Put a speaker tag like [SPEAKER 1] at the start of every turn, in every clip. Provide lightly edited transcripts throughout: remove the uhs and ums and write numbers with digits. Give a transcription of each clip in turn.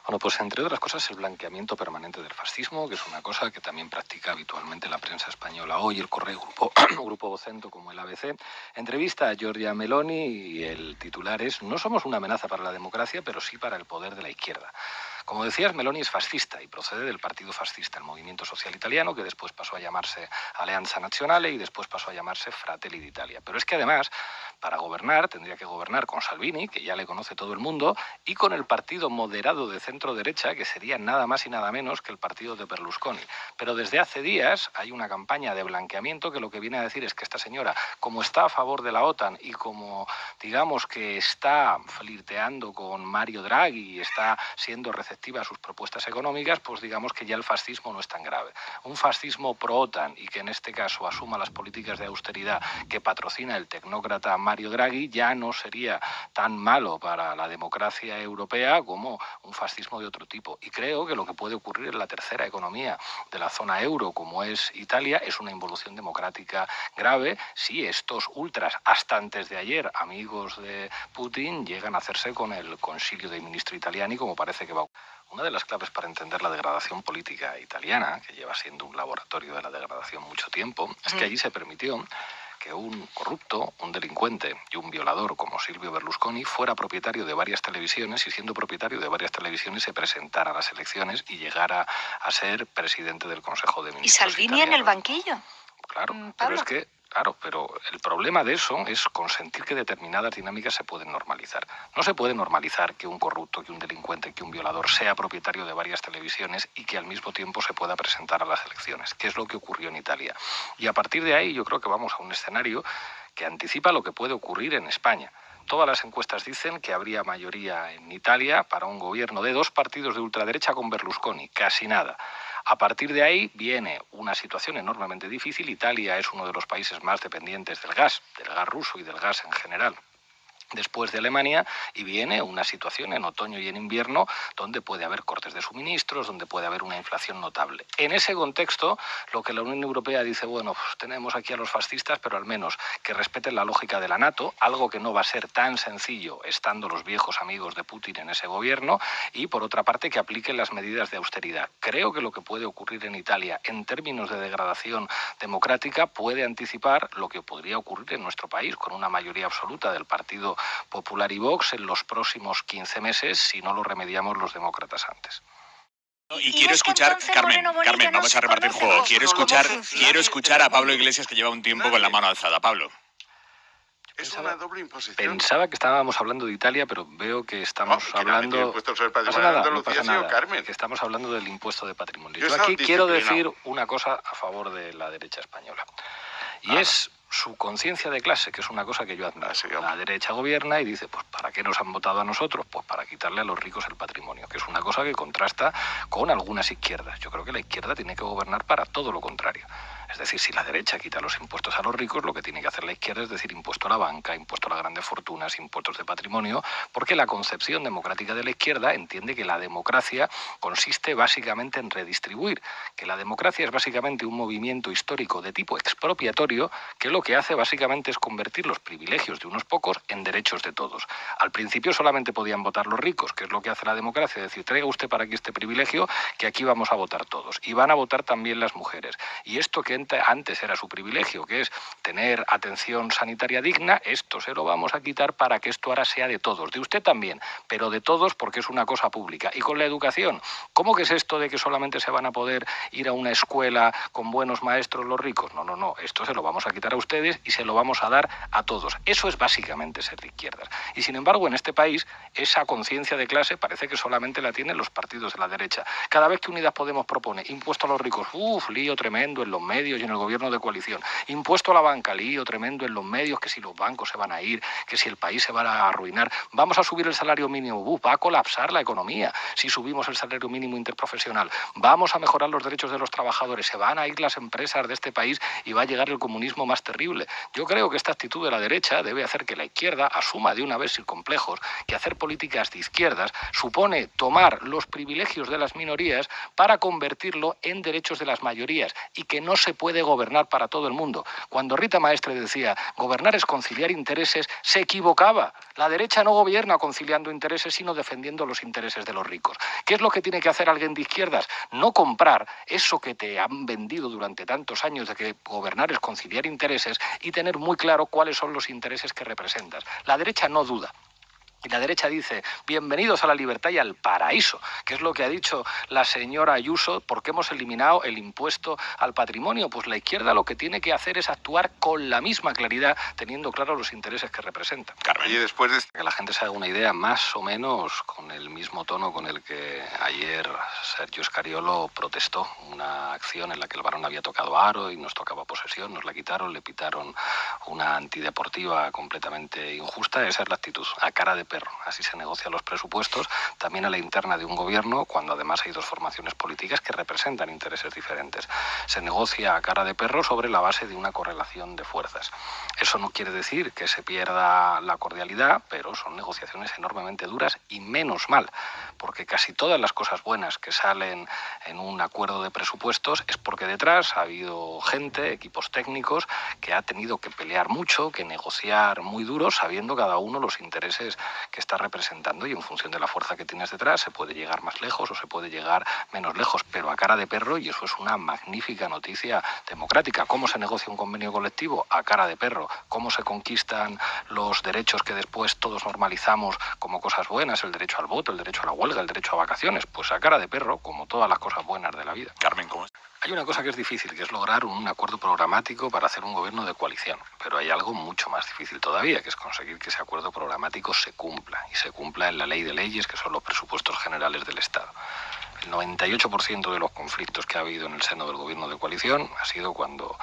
[SPEAKER 1] Bueno, pues entre otras cosas el blanqueamiento permanente del fascismo, que es una cosa que también practica habitualmente la prensa española hoy, el Correo Grupo Vocento como el ABC. Entrevista a Giorgia Meloni y el titular es: no somos una amenaza para la democracia, pero sí para el poder de la izquierda. Como decías, Meloni es fascista y procede del partido fascista, el Movimiento Social Italiano, que después pasó a llamarse Alleanza Nazionale y después pasó a llamarse Fratelli d'Italia. Pero es que además, para gobernar, tendría que gobernar con Salvini, que ya le conoce todo el mundo, y con el partido moderado de centro-derecha, que sería nada más y nada menos que el partido de Berlusconi. Pero desde hace días hay una campaña de blanqueamiento que lo que viene a decir es que esta señora, como está a favor de la OTAN y como, digamos, que está flirteando con Mario Draghi y está siendo receptiva a sus propuestas económicas, pues digamos que ya el fascismo no es tan grave. Un fascismo pro-OTAN y que en este caso asuma las políticas de austeridad que patrocina el tecnócrata Mario Draghi ya no sería tan malo para la democracia europea como un fascismo de otro tipo. Y creo que lo que puede ocurrir en la tercera economía de la zona euro, como es Italia, es una involución democrática grave si estos ultras, hasta antes de ayer, amigos de Putin, llegan a hacerse con el Consiglio dei Ministri italiani, como parece que va a ocurrir. Una de las claves para entender la degradación política italiana, que lleva siendo un laboratorio de la degradación mucho tiempo, es que allí se permitió que un corrupto, un delincuente y un violador como Silvio Berlusconi fuera propietario de varias televisiones y siendo propietario de varias televisiones se presentara a las elecciones y llegara a ser presidente del Consejo de Ministros.
[SPEAKER 2] ¿Y Salvini
[SPEAKER 1] italianos.
[SPEAKER 2] en el banquillo?
[SPEAKER 1] Claro, pero es que pero el problema de eso es consentir que determinadas dinámicas se pueden normalizar. No se puede normalizar que un corrupto, que un delincuente, que un violador sea propietario de varias televisiones y que al mismo tiempo se pueda presentar a las elecciones, que es lo que ocurrió en Italia. Y a partir de ahí yo creo que vamos a un escenario que anticipa lo que puede ocurrir en España. Todas las encuestas dicen que habría mayoría en Italia para un gobierno de dos partidos de ultraderecha con Berlusconi, casi nada. A partir de ahí viene una situación enormemente difícil. Italia es uno de los países más dependientes del gas ruso y del gas en general, después de Alemania, y viene una situación en otoño y en invierno donde puede haber cortes de suministros, donde puede haber una inflación notable. En ese contexto, lo que la Unión Europea dice, bueno, pues tenemos aquí a los fascistas, pero al menos que respeten la lógica de la NATO, algo que no va a ser tan sencillo estando los viejos amigos de Putin en ese gobierno, y por otra parte que apliquen las medidas de austeridad. Creo que lo que puede ocurrir en Italia en términos de degradación democrática puede anticipar lo que podría ocurrir en nuestro país con una mayoría absoluta del Partido Popular y Vox en los próximos 15 meses si no lo remediamos los demócratas antes.
[SPEAKER 3] Y quiero escuchar, Carmen, vamos a repartir juego. Quiero escuchar a Pablo Iglesias, que lleva un tiempo con la mano alzada. Pablo.
[SPEAKER 4] Es una doble imposición.
[SPEAKER 1] Pensaba que estábamos hablando de Italia, pero veo que estamos hablando...
[SPEAKER 4] No pasa nada, Carmen.
[SPEAKER 1] Que estamos hablando del impuesto de patrimonio. Yo aquí quiero decir una cosa a favor de la derecha española. Y es su conciencia de clase, que es una cosa que yo admiro. La derecha gobierna y dice, pues ¿para qué nos han votado a nosotros? Pues para quitarle a los ricos el patrimonio, que es una cosa que contrasta con algunas izquierdas. Yo creo que la izquierda tiene que gobernar para todo lo contrario. Es decir, si la derecha quita los impuestos a los ricos, lo que tiene que hacer la izquierda es decir impuesto a la banca, impuesto a las grandes fortunas, impuestos de patrimonio, porque la concepción democrática de la izquierda entiende que la democracia consiste básicamente en redistribuir, que la democracia es básicamente un movimiento histórico de tipo expropiatorio que lo que hace básicamente es convertir los privilegios de unos pocos en derechos de todos. Al principio solamente podían votar los ricos, que es lo que hace la democracia, es decir, traiga usted para aquí este privilegio que aquí vamos a votar todos. Y van a votar también las mujeres. Y esto que antes era su privilegio, que es tener atención sanitaria digna, esto se lo vamos a quitar para que esto ahora sea de todos, de usted también, pero de todos porque es una cosa pública. Y con la educación, ¿cómo que es esto de que solamente se van a poder ir a una escuela con buenos maestros los ricos? No, esto se lo vamos a quitar a ustedes y se lo vamos a dar a todos. Eso es básicamente ser de izquierdas. Y sin embargo, en este país, esa conciencia de clase parece que solamente la tienen los partidos de la derecha. Cada vez que Unidas Podemos propone impuesto a los ricos, lío tremendo en los medios y en el gobierno de coalición. Impuesto a la banca, lío tremendo en los medios, que si los bancos se van a ir, que si el país se va a arruinar. Vamos a subir el salario mínimo, va a colapsar la economía si subimos el salario mínimo interprofesional. Vamos a mejorar los derechos de los trabajadores, se van a ir las empresas de este país y va a llegar el comunismo más terrible. Yo creo que esta actitud de la derecha debe hacer que la izquierda asuma de una vez sin complejos que hacer políticas de izquierdas supone tomar los privilegios de las minorías para convertirlo en derechos de las mayorías y que no se puede gobernar para todo el mundo. Cuando Rita Maestre decía gobernar es conciliar intereses, se equivocaba. La derecha no gobierna conciliando intereses, sino defendiendo los intereses de los ricos. ¿Qué es lo que tiene que hacer alguien de izquierdas? No comprar eso que te han vendido durante tantos años de que gobernar es conciliar intereses y tener muy claro cuáles son los intereses que representas. La derecha no duda. Y la derecha dice, bienvenidos a la libertad y al paraíso, que es lo que ha dicho la señora Ayuso, porque hemos eliminado el impuesto al patrimonio. Pues la izquierda lo que tiene que hacer es actuar con la misma claridad, teniendo claro los intereses que representan.
[SPEAKER 4] Carmen, y después de...
[SPEAKER 1] Que la gente se haga una idea, más o menos con el mismo tono con el que ayer Sergio Scariolo protestó una acción en la que el Barón había tocado aro y nos tocaba posesión, nos la quitaron, le pitaron una antideportiva completamente injusta. Esa es la actitud, a cara de perro. Así se negocian los presupuestos, también a la interna de un gobierno, cuando además hay dos formaciones políticas que representan intereses diferentes. Se negocia a cara de perro sobre la base de una correlación de fuerzas. Eso no quiere decir que se pierda la cordialidad, pero son negociaciones enormemente duras y menos mal, porque casi todas las cosas buenas que salen en un acuerdo de presupuestos es porque detrás ha habido gente, equipos técnicos, que ha tenido que pelear mucho, que negociar muy duro, sabiendo cada uno los intereses que está representando, y en función de la fuerza que tienes detrás se puede llegar más lejos o se puede llegar menos lejos, pero a cara de perro, y eso es una magnífica noticia democrática. ¿Cómo se negocia un convenio colectivo? A cara de perro. ¿Cómo se conquistan los derechos que después todos normalizamos como cosas buenas? El derecho al voto, el derecho a la huelga, el derecho a vacaciones. Pues a cara de perro, como todas las cosas buenas de la vida.
[SPEAKER 3] Carmen, ¿cómo es?
[SPEAKER 1] Hay una cosa que es difícil, que es lograr un acuerdo programático para hacer un gobierno de coalición. Pero hay algo mucho más difícil todavía, que es conseguir que ese acuerdo programático se cumpla. Y se cumpla en la ley de leyes, que son los presupuestos generales del Estado. El 98% de los conflictos que ha habido en el seno del gobierno de coalición ha sido cuando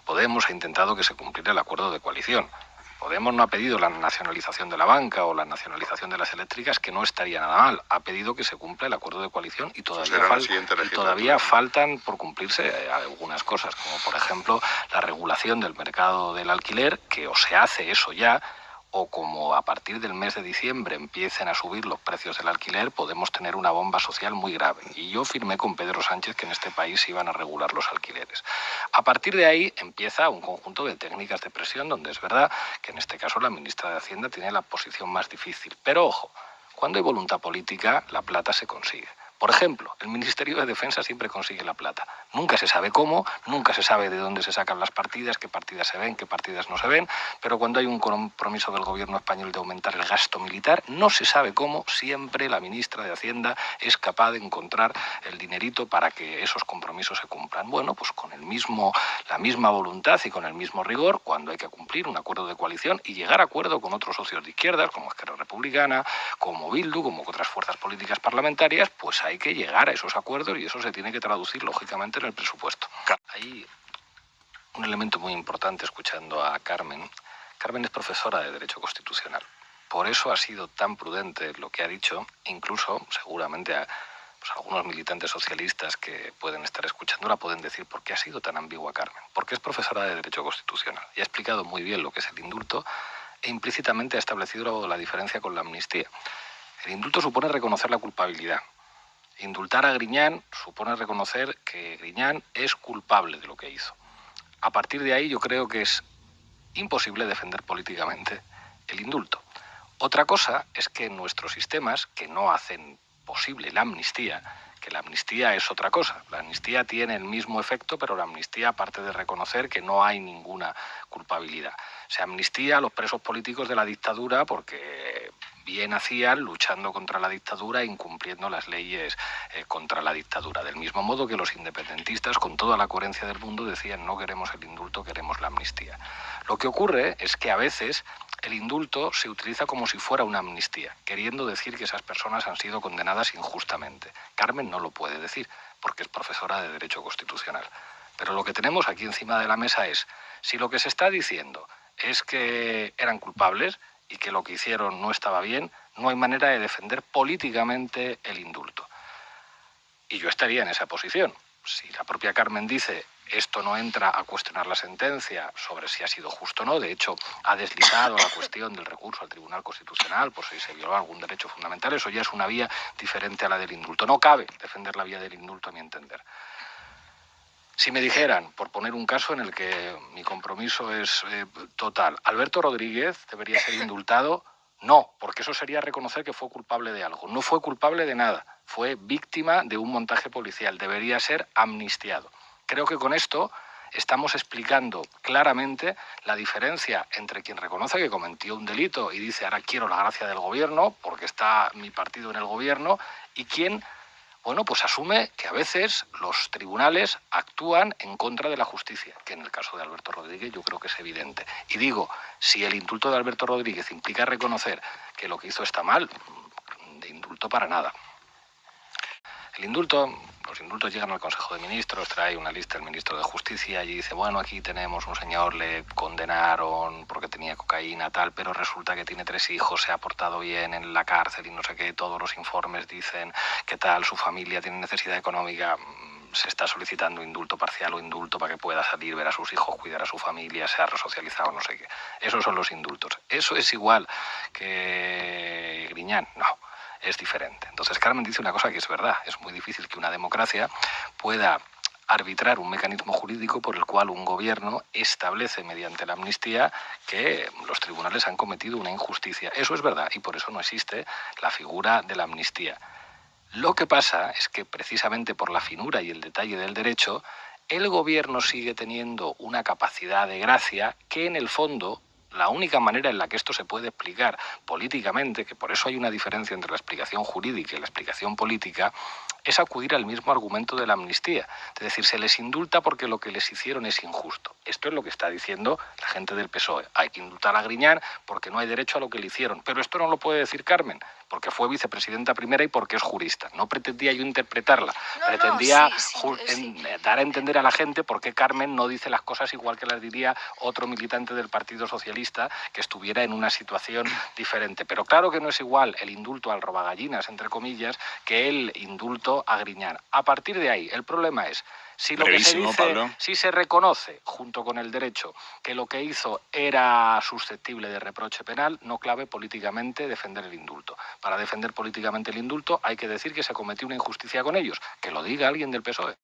[SPEAKER 1] Podemos ha intentado que se cumpliera el acuerdo de coalición. Podemos no ha pedido la nacionalización de la banca o la nacionalización de las eléctricas, que no estaría nada mal. Ha pedido que se cumpla el acuerdo de coalición y todavía faltan por cumplirse algunas cosas, como por ejemplo la regulación del mercado del alquiler, que o se hace eso ya, o como a partir del mes de diciembre empiecen a subir los precios del alquiler, podemos tener una bomba social muy grave. Y yo firmé con Pedro Sánchez que en este país se iban a regular los alquileres. A partir de ahí empieza un conjunto de técnicas de presión, donde es verdad que en este caso la ministra de Hacienda tiene la posición más difícil. Pero ojo, cuando hay voluntad política, la plata se consigue. Por ejemplo, el Ministerio de Defensa siempre consigue la plata. Nunca se sabe cómo, nunca se sabe de dónde se sacan las partidas, qué partidas se ven, qué partidas no se ven, pero cuando hay un compromiso del gobierno español de aumentar el gasto militar, no se sabe cómo, siempre la ministra de Hacienda es capaz de encontrar el dinerito para que esos compromisos se cumplan. Bueno, pues con la misma voluntad y con el mismo rigor, cuando hay que cumplir un acuerdo de coalición y llegar a acuerdo con otros socios de izquierdas, como Esquerra Republicana, como Bildu, como otras fuerzas políticas parlamentarias, pues hay que llegar a esos acuerdos y eso se tiene que traducir lógicamente en el presupuesto. Hay un elemento muy importante escuchando a Carmen. Carmen es profesora de Derecho Constitucional. Por eso ha sido tan prudente lo que ha dicho, incluso seguramente algunos militantes socialistas que pueden estar escuchándola pueden decir por qué ha sido tan ambigua Carmen. Porque es profesora de Derecho Constitucional y ha explicado muy bien lo que es el indulto e implícitamente ha establecido la diferencia con la amnistía. El indulto supone reconocer la culpabilidad. Indultar a Griñán supone reconocer que Griñán es culpable de lo que hizo. A partir de ahí yo creo que es imposible defender políticamente el indulto. Otra cosa es que nuestros sistemas, que no hacen posible la amnistía, que la amnistía es otra cosa. La amnistía tiene el mismo efecto, pero la amnistía, aparte de reconocer que no hay ninguna culpabilidad, se amnistía a los presos políticos de la dictadura porque bien hacían luchando contra la dictadura e incumpliendo las leyes contra la dictadura. Del mismo modo que los independentistas, con toda la coherencia del mundo, decían no queremos el indulto, queremos la amnistía. Lo que ocurre es que a veces el indulto se utiliza como si fuera una amnistía, queriendo decir que esas personas han sido condenadas injustamente. Carmen no lo puede decir, porque es profesora de Derecho Constitucional. Pero lo que tenemos aquí encima de la mesa es, si lo que se está diciendo es que eran culpables y que lo que hicieron no estaba bien, no hay manera de defender políticamente el indulto. Y yo estaría en esa posición. Si la propia Carmen dice esto no entra a cuestionar la sentencia sobre si ha sido justo o no, de hecho ha deslizado la cuestión del recurso al Tribunal Constitucional por si se violó algún derecho fundamental, eso ya es una vía diferente a la del indulto. No cabe defender la vía del indulto a mi entender. Si me dijeran, por poner un caso en el que mi compromiso es total, Alberto Rodríguez debería ser indultado, no, porque eso sería reconocer que fue culpable de algo. No fue culpable de nada, fue víctima de un montaje policial, debería ser amnistiado. Creo que con esto estamos explicando claramente la diferencia entre quien reconoce que cometió un delito y dice ahora quiero la gracia del gobierno porque está mi partido en el gobierno, y quien, bueno, pues asume que a veces los tribunales actúan en contra de la justicia, que en el caso de Alberto Rodríguez yo creo que es evidente. Y digo, si el indulto de Alberto Rodríguez implica reconocer que lo que hizo está mal, de indulto para nada. Los indultos llegan al Consejo de Ministros, trae una lista el ministro de Justicia y dice, bueno, aquí tenemos un señor, le condenaron porque tenía cocaína, tal, pero resulta que tiene 3 hijos, se ha portado bien en la cárcel y no sé qué, todos los informes dicen que tal, su familia tiene necesidad económica, se está solicitando indulto parcial o indulto para que pueda salir, ver a sus hijos, cuidar a su familia, se ha resocializado, no sé qué. Esos son los indultos. ¿Eso es igual que Griñán? No. Es diferente. Entonces Carmen dice una cosa que es verdad, es muy difícil que una democracia pueda arbitrar un mecanismo jurídico por el cual un gobierno establece mediante la amnistía que los tribunales han cometido una injusticia. Eso es verdad y por eso no existe la figura de la amnistía. Lo que pasa es que precisamente por la finura y el detalle del derecho, el gobierno sigue teniendo una capacidad de gracia que en el fondo la única manera en la que esto se puede explicar políticamente, que por eso hay una diferencia entre la explicación jurídica y la explicación política, es acudir al mismo argumento de la amnistía. Es decir, se les indulta porque lo que les hicieron es injusto. Esto es lo que está diciendo la gente del PSOE. Hay que indultar a Griñán porque no hay derecho a lo que le hicieron. Pero esto no lo puede decir Carmen, porque fue vicepresidenta primera y porque es jurista. No pretendía yo interpretarla. Pretendía dar a entender a la gente por qué Carmen no dice las cosas igual que las diría otro militante del Partido Socialista que estuviera en una situación diferente. Pero claro que no es igual el indulto al robagallinas, entre comillas, que el indulto a Griñán. A partir de ahí, el problema es si lo que se dice, Pablo, si se reconoce, junto con el derecho, que lo que hizo era susceptible de reproche penal, no clave políticamente defender el indulto. Para defender políticamente el indulto hay que decir que se cometió una injusticia con ellos. Que lo diga alguien del PSOE.